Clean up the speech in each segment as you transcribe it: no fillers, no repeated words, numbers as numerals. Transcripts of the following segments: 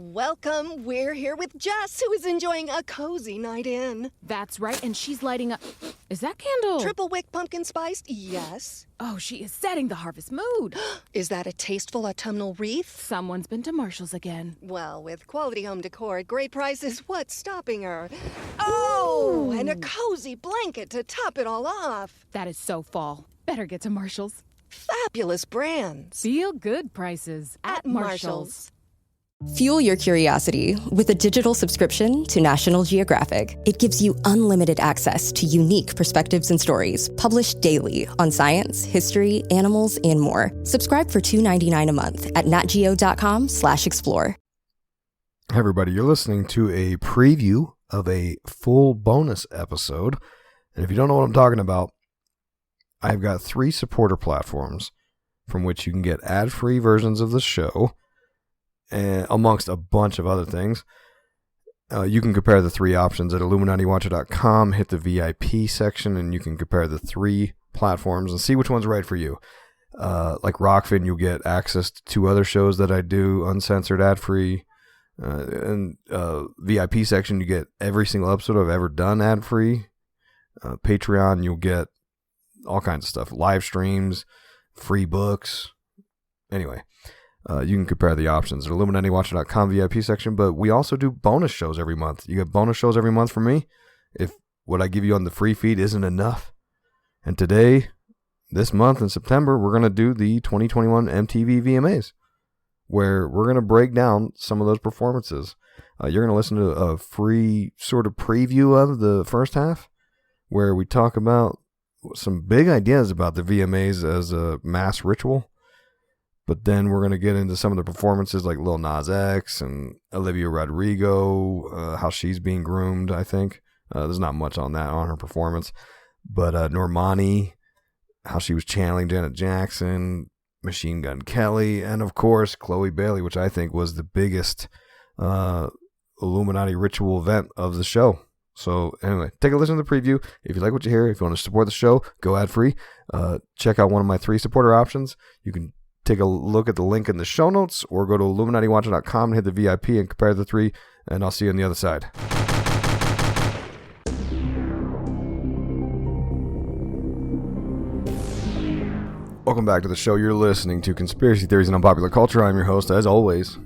Welcome. We're here with Jess, who is enjoying a cozy night in. That's right, and she's lighting up... Is that candle? Triple wick pumpkin spiced? Yes. Oh, she is setting the harvest mood. Is that a tasteful autumnal wreath? Someone's been to Marshall's again. Well, with quality home decor at great prices, what's stopping her? Oh, and a cozy blanket to top it all off. That is so fall. Better get to Marshall's. Fabulous brands. Feel good prices at Marshall's. Fuel your curiosity with a digital subscription to National Geographic. It gives you unlimited access to unique perspectives and stories published daily on science, history, animals, and more. Subscribe for $2.99 a month at natgeo.com/explore. Hey everybody, you're listening to a preview of a full bonus episode. And if you don't know what I'm talking about, I've got 3 supporter platforms from which you can get ad-free versions of the show, and amongst a bunch of other things. You can compare the 3 options at illuminatiwatcher.com, hit the VIP section, and you can compare the 3 platforms and see which one's right for you. Like Rockfin, you'll get access to 2 other shows that I do, uncensored, ad-free. And VIP section, you get every single episode I've ever done ad-free. Patreon, you'll get all kinds of stuff, live streams, free books. Anyway, you can compare the options at illuminatiwatcher.com VIP section, but we also do bonus shows every month. You get bonus shows every month from me if what I give you on the free feed isn't enough. And today, this month in September, we're going to do the 2021 MTV VMAs, where we're going to break down some of those performances. You're going to listen to a free sort of preview of the first half, where we talk about some big ideas about the VMAs as a mass ritual. But then we're going to get into some of the performances like Lil Nas X and Olivia Rodrigo, how she's being groomed, I think. There's not much on that, on her performance. But Normani, how she was channeling Janet Jackson, Machine Gun Kelly, and of course, Chloe Bailey, which I think was the biggest Illuminati ritual event of the show. So anyway, take a listen to the preview. If you like what you hear, if you want to support the show, go ad-free. Check out one of my 3 supporter options. You can take a look at the link in the show notes, or go to illuminatiwatcher.com and hit the VIP and compare the 3, and I'll see you on the other side. Welcome back to the show. You're listening to Conspiracy Theories and Unpopular Culture. I'm your host, as always,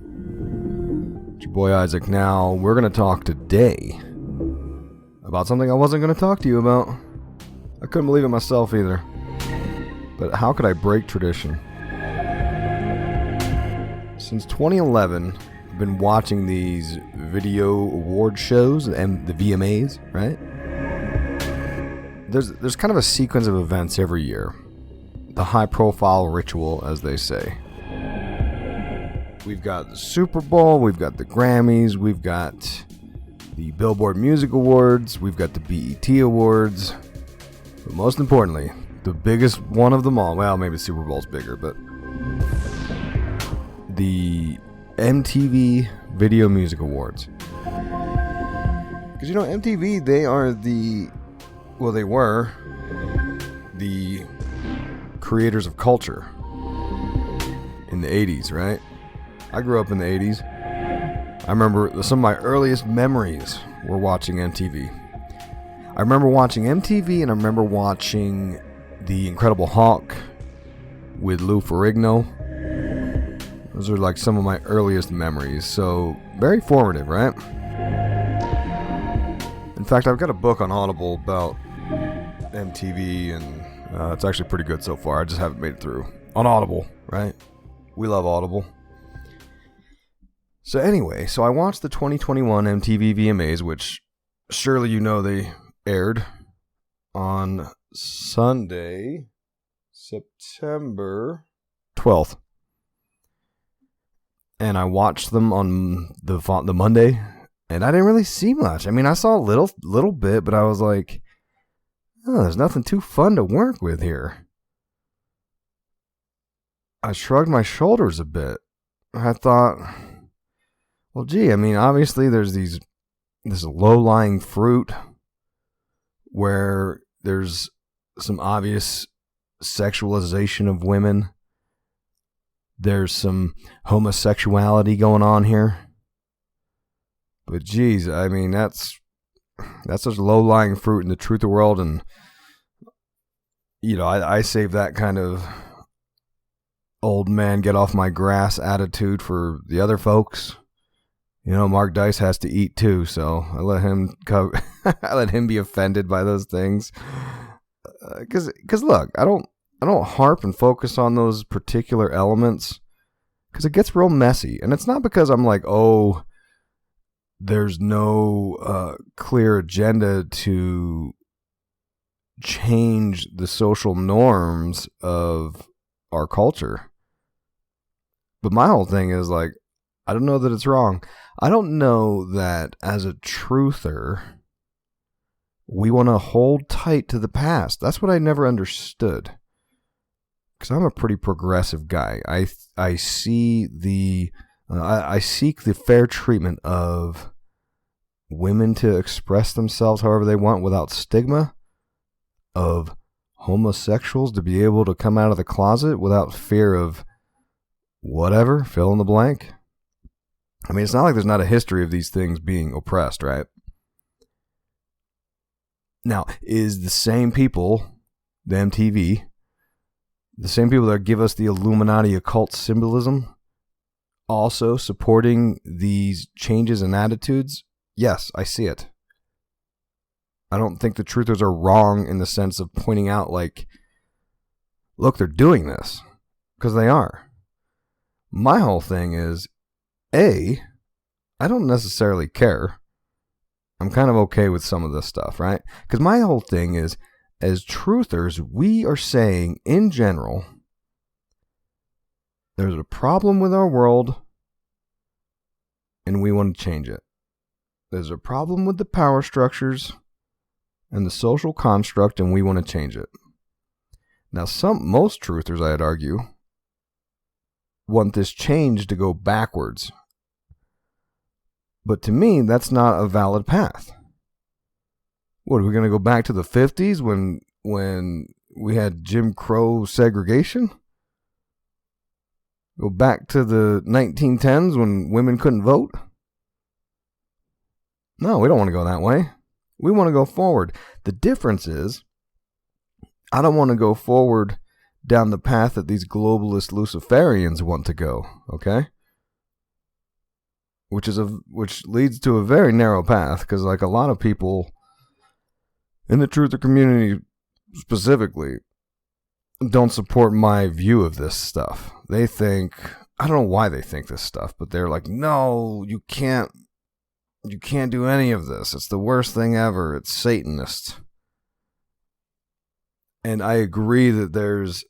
it's your boy Isaac. Now, we're going to talk today about something I wasn't going to talk to you about. I couldn't believe it myself either. But how could I break tradition? Since 2011, I've been watching these video award shows and the VMAs, right? There's kind of a sequence of events every year. The high-profile ritual, as they say. We've got the Super Bowl, we've got the Grammys, we've got the Billboard Music Awards, we've got the BET Awards. But most importantly, the biggest one of them all, well, maybe Super Bowl's bigger, but the MTV Video Music Awards. Because, you know, MTV, they were the creators of culture in the 80s, right? I grew up in the 80s. I remember some of my earliest memories were watching MTV. I remember watching MTV, and I remember watching The Incredible Hulk with Lou Ferrigno. Those are like some of my earliest memories. So, very formative, right? In fact, I've got a book on Audible about MTV, and it's actually pretty good so far. I just haven't made it through. On Audible, right? We love Audible. So anyway, I watched the 2021 MTV VMAs, which surely you know they aired on Sunday, September 12th. And I watched them on the Monday, and I didn't really see much. I mean, I saw a little bit, but I was like, oh, there's nothing too fun to work with here. I shrugged my shoulders a bit. I thought, well, gee, I mean, obviously there's this low-lying fruit where there's some obvious sexualization of women. There's some homosexuality going on here. But geez, I mean, that's such low-lying fruit in the truth of the world. And, you know, I save that kind of old man get off my grass attitude for the other folks. You know, Mark Dice has to eat too, so I let him I let him be offended by those things. Because look, I don't harp and focus on those particular elements because it gets real messy. And it's not because I'm like, oh, there's no clear agenda to change the social norms of our culture. But my whole thing is like, I don't know that it's wrong. I don't know that as a truther, we want to hold tight to the past. That's what I never understood. Because I'm a pretty progressive guy. I see I seek the fair treatment of women to express themselves however they want without stigma, of homosexuals to be able to come out of the closet without fear of whatever, fill in the blank. I mean, it's not like there's not a history of these things being oppressed, right? Now, is the same people, the MTV, the same people that give us the Illuminati occult symbolism, also supporting these changes in attitudes? Yes, I see it. I don't think the truthers are wrong in the sense of pointing out, like, look, they're doing this, because they are. My whole thing is, I don't necessarily care. I'm kind of okay with some of this stuff, right? Because my whole thing is, as truthers, we are saying, in general, there's a problem with our world, and we want to change it. There's a problem with the power structures and the social construct, and we want to change it. Now, most truthers, I'd argue, want this change to go backwards. But to me, that's not a valid path. What, are we going to go back to the 50s when we had Jim Crow segregation? Go back to the 1910s when women couldn't vote? No, we don't want to go that way. We want to go forward. The difference is, I don't want to go forward down the path that these globalist Luciferians want to go, okay? Which leads to a very narrow path, because like a lot of people in the truther community specifically don't support my view of this stuff. They think, I don't know why they think this stuff, but they're like, no, you can't do any of this. It's the worst thing ever. It's Satanist. And I agree that there's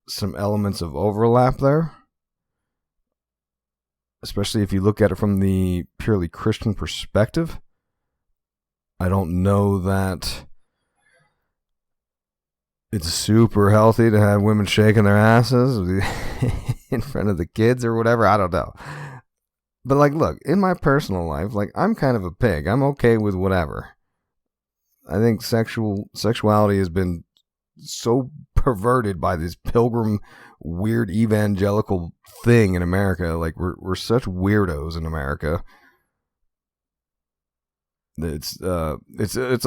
some elements of overlap there. Especially if you look at it from the purely Christian perspective. I don't know that it's super healthy to have women shaking their asses in front of the kids or whatever. I don't know. But like, look, in my personal life, like, I'm kind of a pig. I'm okay with whatever. I think sexuality has been so perverted by this pilgrim weird evangelical thing in America. Like, we're such weirdos in America. It's a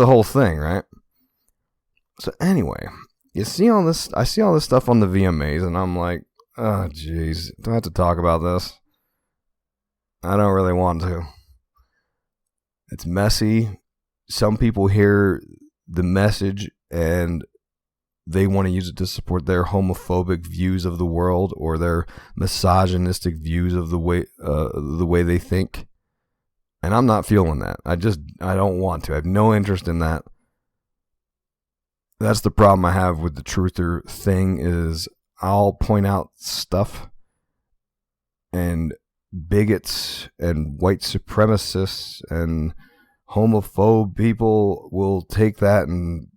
whole thing, right? So anyway, I see all this stuff on the VMAs, and I'm like, oh jeez, do I have to talk about this? I don't really want to. It's messy. Some people hear the message and they want to use it to support their homophobic views of the world or their misogynistic views of the way they think. And I'm not feeling that. I don't want to. I have no interest in that. That's the problem I have with the truther thing, is I'll point out stuff and bigots and white supremacists and homophobe people will take that and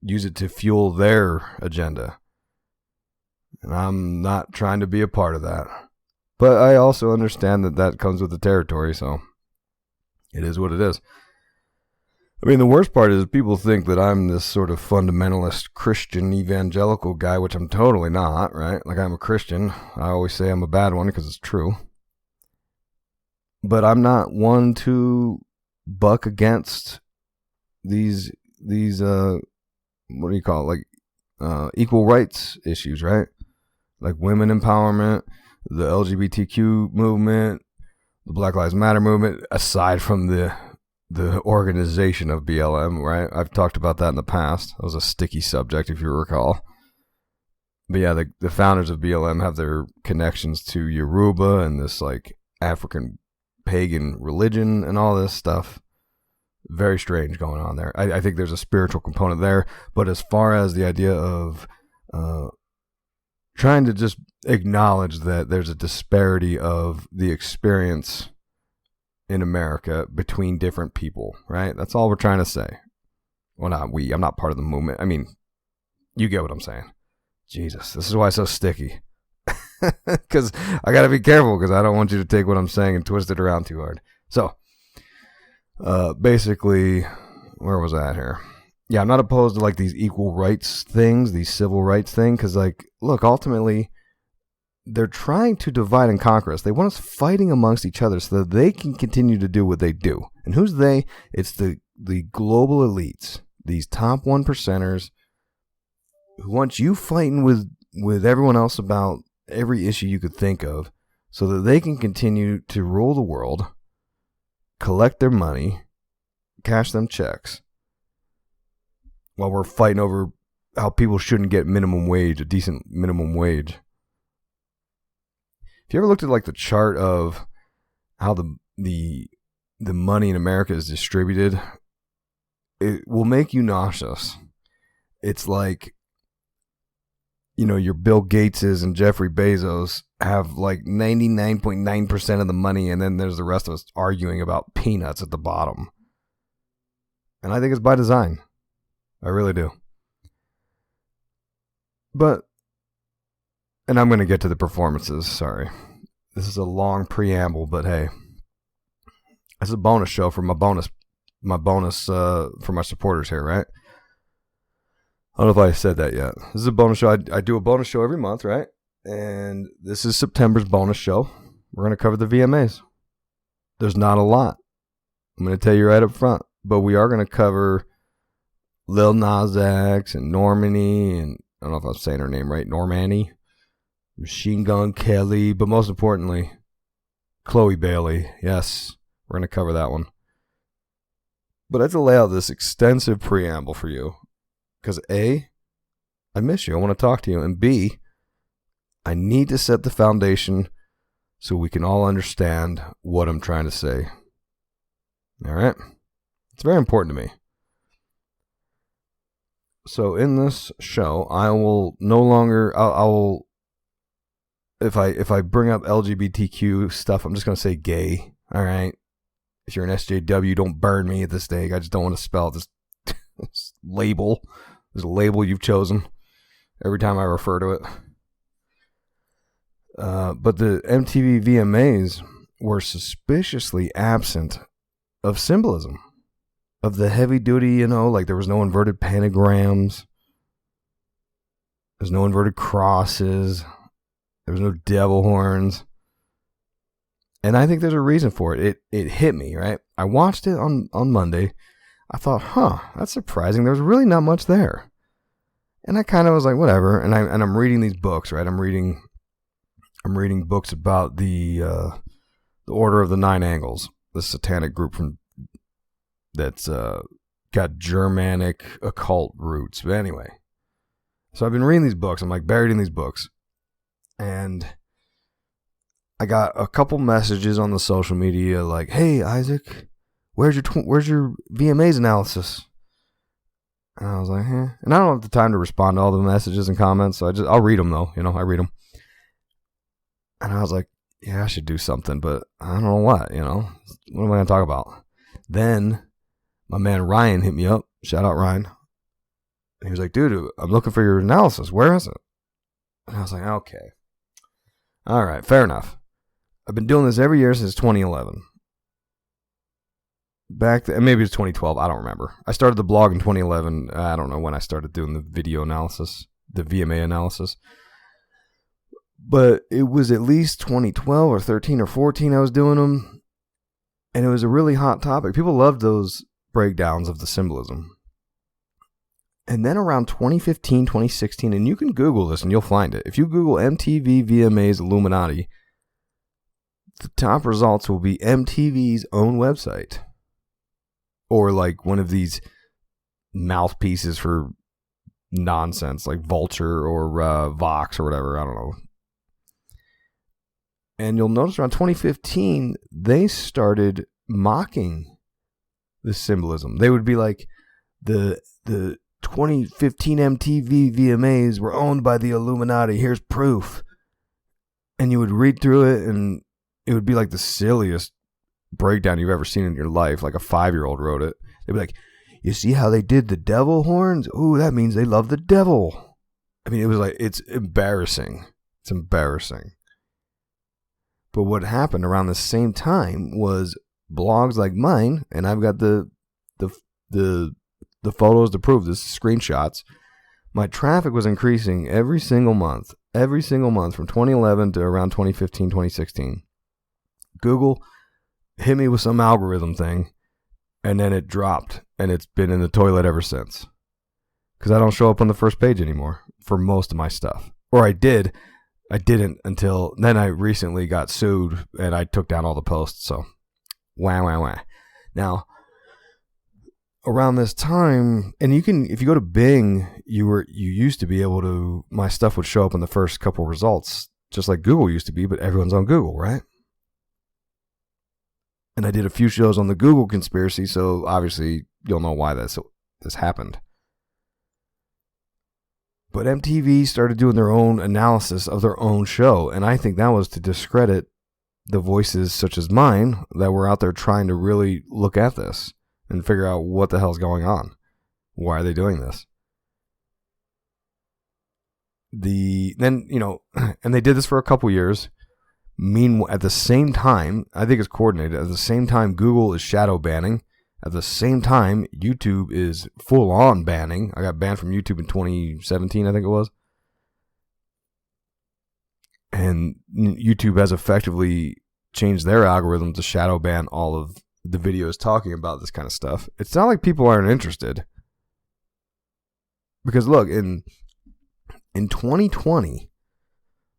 use it to fuel their agenda. And I'm not trying to be a part of that. But I also understand that comes with the territory, so it is what it is. I mean, the worst part is people think that I'm this sort of fundamentalist Christian evangelical guy, which I'm totally not, right? Like, I'm a Christian. I always say I'm a bad one because it's true. But I'm not one to buck against these what do you call it? Like equal rights issues, right? Like women empowerment, the LGBTQ movement, the Black Lives Matter movement, aside from the organization of BLM, right? I've talked about that in the past. That was a sticky subject, if you recall. But yeah, the founders of BLM have their connections to Yoruba and this like African pagan religion and all this stuff. Very strange going on there. I think there's a spiritual component there. But as far as the idea of trying to just acknowledge that there's a disparity of the experience in America between different people, right? That's all we're trying to say. Well, not we. I'm not part of the movement. I mean, you get what I'm saying. Jesus, this is why it's so sticky. Because I got to be careful because I don't want you to take what I'm saying and twist it around too hard. So, basically, where was I at here? Yeah, I'm not opposed to like these equal rights things, these civil rights thing, because like, look, ultimately, they're trying to divide and conquer us. They want us fighting amongst each other so that they can continue to do what they do. And who's they? It's the global elites, these top 1%ers who want you fighting with everyone else about every issue you could think of so that they can continue to rule the world, collect their money, cash them checks, while we're fighting over how people shouldn't get minimum wage, a decent minimum wage. If you ever looked at like the chart of how the money in America is distributed, it will make you nauseous. It's like, you know, your Bill Gateses and Jeffrey Bezos have like 99.9% of the money, and then there's the rest of us arguing about peanuts at the bottom. And I think it's by design. I really do. But, and I'm going to get to the performances, sorry. This is a long preamble, but hey, this is a bonus show for my bonus for my supporters here, right? I don't know if I said that yet. This is a bonus show. I do a bonus show every month, right? And this is September's bonus show. We're going to cover the VMAs. There's not a lot. I'm going to tell you right up front. But we are going to cover Lil Nas X and Normani, and I don't know if I'm saying her name right, Normani, Machine Gun Kelly, but most importantly, Chloe Bailey. Yes, we're going to cover that one. But I have to lay out this extensive preamble for you. Because A, I miss you. I want to talk to you. And B, I need to set the foundation so we can all understand what I'm trying to say. All right? It's very important to me. So in this show, I will no longer, I'll if I bring up LGBTQ stuff, I'm just going to say gay. All right? If you're an SJW, don't burn me at this stage. I just don't want to spell this label. There's a label you've chosen every time I refer to it. But the MTV VMAs were suspiciously absent of symbolism, of the heavy duty, you know, like there was no inverted pentagrams. There's no inverted crosses. There was no devil horns. And I think there's a reason for it. It hit me, right? I watched it on Monday. I thought, that's surprising. There's really not much there. And I kind of was like, whatever. And I'm reading these books, right? I'm reading books about the Order of the Nine Angles, the satanic group that's got Germanic occult roots. But anyway, so I've been reading these books. I'm like buried in these books, and I got a couple messages on the social media like, "Hey, Isaac, where's your VMAs analysis?" And I was like, and I don't have the time to respond to all the messages and comments, so I'll read them though. You know, I read them. And I was like, yeah, I should do something, but I don't know what, you know. What am I going to talk about? Then my man Ryan hit me up. Shout out Ryan. And he was like, dude, I'm looking for your analysis. Where is it? And I was like, okay. All right, fair enough. I've been doing this every year since 2011. Maybe it's 2012. I don't remember. I started the blog in 2011. I don't know when I started doing the video analysis, the VMA analysis. But it was at least 2012 or 13 or 14 I was doing them. And it was a really hot topic. People loved those breakdowns of the symbolism. And then around 2015, 2016, and you can Google this and you'll find it. If you Google MTV VMAs Illuminati, the top results will be MTV's own website. Or like one of these mouthpieces for nonsense, like Vulture or Vox or whatever. I don't know. And you'll notice around 2015, they started mocking the symbolism. They would be like, the 2015 MTV VMAs were owned by the Illuminati. Here's proof. And you would read through it, and it would be like the silliest breakdown you've ever seen in your life. Like a 5-year-old wrote it. They'd be like, you see how they did the devil horns? Ooh, that means they love the devil. I mean, it was like, it's embarrassing. It's embarrassing. But what happened around the same time was blogs like mine, and I've got the photos to prove this, screenshots. My traffic was increasing every single month from 2011 to around 2015, 2016. Google hit me with some algorithm thing, and then it dropped, and it's been in the toilet ever since. Because I don't show up on the first page anymore for most of my stuff. Or I didn't until then. I recently got sued, and I took down all the posts, so wah. Now, around this time, and you can, if you go to Bing, you used to be able to, my stuff would show up in the first couple results, just like Google used to be, but everyone's on Google, right? And I did a few shows on the Google conspiracy, so obviously you'll know why this happened. But MTV started doing their own analysis of their own show, and I think that was to discredit the voices such as mine that were out there trying to really look at this and figure out what the hell's going on. Why are they doing this? And they did this for a couple years. Meanwhile, at the same time, I think it's coordinated. At the same time, Google is shadow banning. At the same time, YouTube is full on banning. I got banned from YouTube in 2017, I think it was. And YouTube has effectively changed their algorithm to shadow ban all of the videos talking about this kind of stuff. It's not like people aren't interested. Because look, in 2020,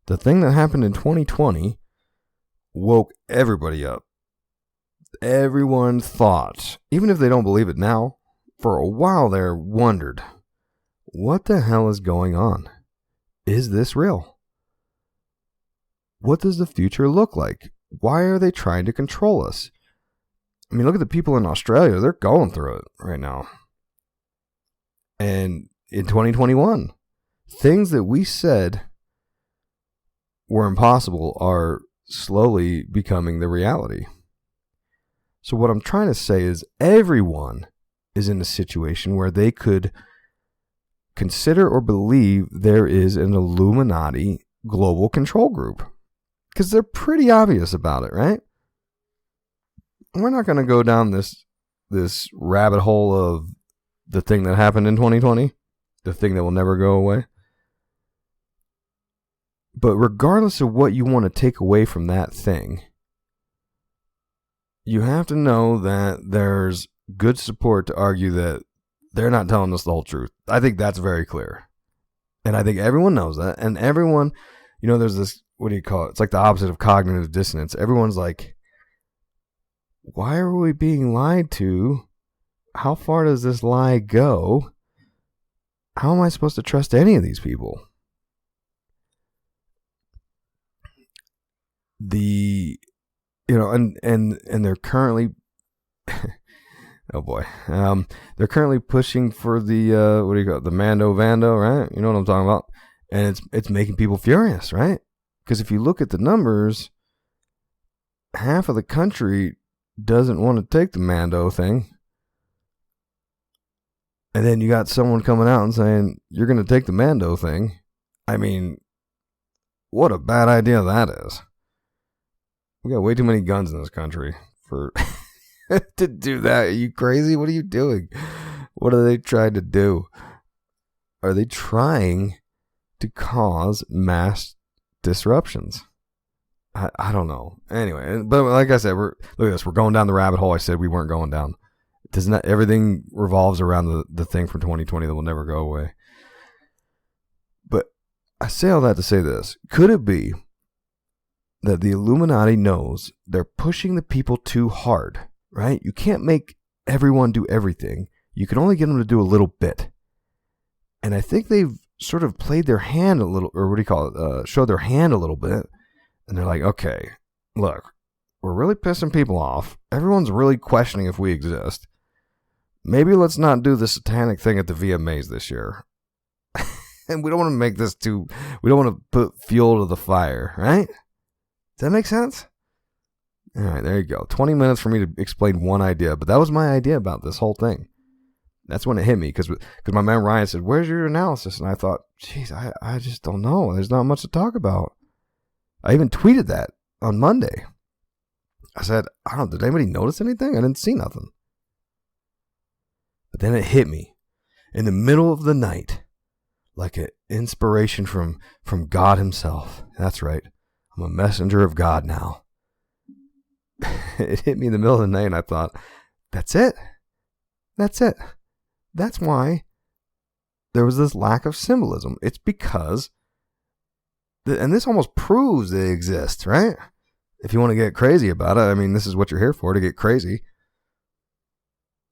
the thing that happened in 2020 woke everybody up. Everyone thought, even if they don't believe it now, for a while there wondered, what the hell is going on? Is this real? What does the future look like? Why are they trying to control us? I mean, look at the people in Australia. They're going through it right now. And in 2021, things that we said were impossible are slowly becoming the reality. So what I'm trying to say is everyone is in a situation where they could consider or believe there is an Illuminati global control group. Because they're pretty obvious about it, right? We're not going to go down this rabbit hole of the thing that happened in 2020, the thing that will never go away. But regardless of what you want to take away from that thing, you have to know that there's good support to argue that they're not telling us the whole truth. I think that's very clear. And I think everyone knows that. And everyone, there's this, what do you call it? It's like the opposite of cognitive dissonance. Everyone's like, why are we being lied to? How far does this lie go? How am I supposed to trust any of these people? And they're currently, oh boy, they're currently pushing for the, the Mando Vando, right? You know what I'm talking about? And it's making people furious, right? Because if you look at the numbers, half of the country doesn't want to take the Mando thing. And then you got someone coming out and saying, you're going to take the Mando thing. I mean, what a bad idea that is. We got way too many guns in this country for to do that. Are you crazy? What are you doing? What are they trying to do? Are they trying to cause mass disruptions? I don't know. Anyway, but like I said, look at this. We're going down the rabbit hole I said we weren't going down. Does not everything revolves around the thing from 2020 that will never go away. But I say all that to say this. Could it be that the Illuminati knows they're pushing the people too hard, right? You can't make everyone do everything. You can only get them to do a little bit. And I think they've sort of played their hand a little, or what do you call it? Showed their hand a little bit. And they're like, okay, look, we're really pissing people off. Everyone's really questioning if we exist. Maybe let's not do the satanic thing at the VMAs this year. And we don't want to make this we don't want to put fuel to the fire, right? Does that make sense? All right, there you go. 20 minutes for me to explain one idea, but that was my idea about this whole thing. That's when it hit me, because my man Ryan said, where's your analysis? And I thought, geez, I just don't know. There's not much to talk about. I even tweeted that on Monday. I said, did anybody notice anything? I didn't see nothing. But then it hit me in the middle of the night, like an inspiration from God himself. That's right. I'm a messenger of God now. It hit me in the middle of the night, and I thought, that's it. That's it. That's why there was this lack of symbolism. It's because, and this almost proves they exist, right? If you want to get crazy about it, I mean, this is what you're here for, to get crazy.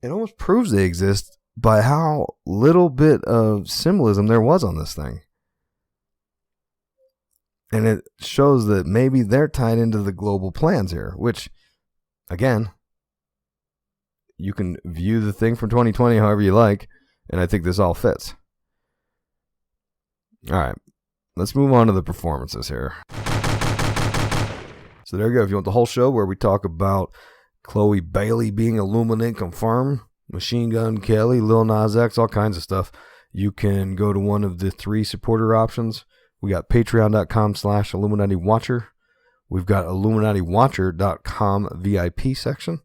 It almost proves they exist by how little bit of symbolism there was on this thing. And it shows that maybe they're tied into the global plans here, which, again, you can view the thing from 2020 however you like, and I think this all fits. All right, let's move on to the performances here. So there you go. If you want the whole show where we talk about Chloe Bailey being Illuminati confirmed, Machine Gun Kelly, Lil Nas X, all kinds of stuff, you can go to one of the 3 supporter options. We got patreon.com/Illuminati Watcher. We've got IlluminatiWatcher.com VIP section.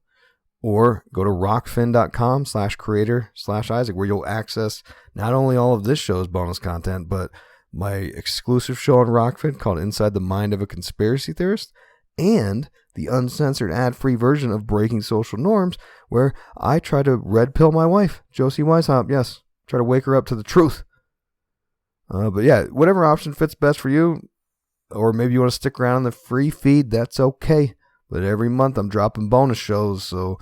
Or go to rockfin.com/creator/Isaac, where you'll access not only all of this show's bonus content, but my exclusive show on Rockfin called Inside the Mind of a Conspiracy Theorist, and the uncensored ad-free version of Breaking Social Norms, where I try to red pill my wife, Josie Weishaupt. Yes, try to wake her up to the truth. But yeah, whatever option fits best for you, or maybe you want to stick around in the free feed, that's okay. But every month I'm dropping bonus shows, so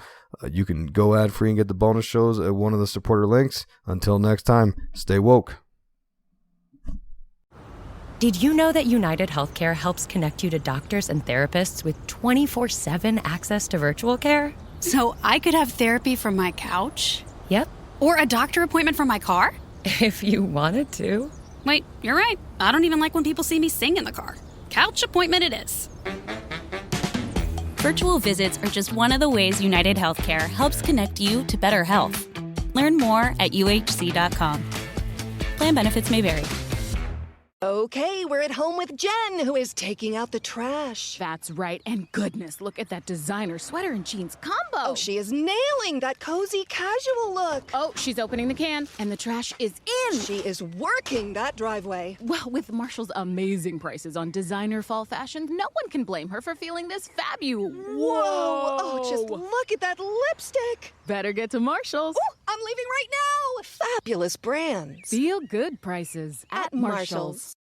you can go ad-free and get the bonus shows at one of the supporter links. Until next time, stay woke. Did you know that United Healthcare helps connect you to doctors and therapists with 24/7 access to virtual care? So I could have therapy from my couch? Yep. Or a doctor appointment from my car? If you wanted to. Wait, you're right. I don't even like when people see me sing in the car. Couch appointment it is. Virtual visits are just one of the ways United Healthcare helps connect you to better health. Learn more at uhc.com. Plan benefits may vary. Okay, we're at home with Jen, who is taking out the trash. That's right. And goodness, look at that designer sweater and jeans combo. Oh, she is nailing that cozy casual look. Oh, she's opening the can, and the trash is in. She is working that driveway. Well, with Marshall's amazing prices on designer fall fashion, no one can blame her for feeling this fabulous. Whoa! Oh, just look at that lipstick. Better get to Marshall's. Oh, I'm leaving right now. Fabulous brands. Feel good prices at Marshall's.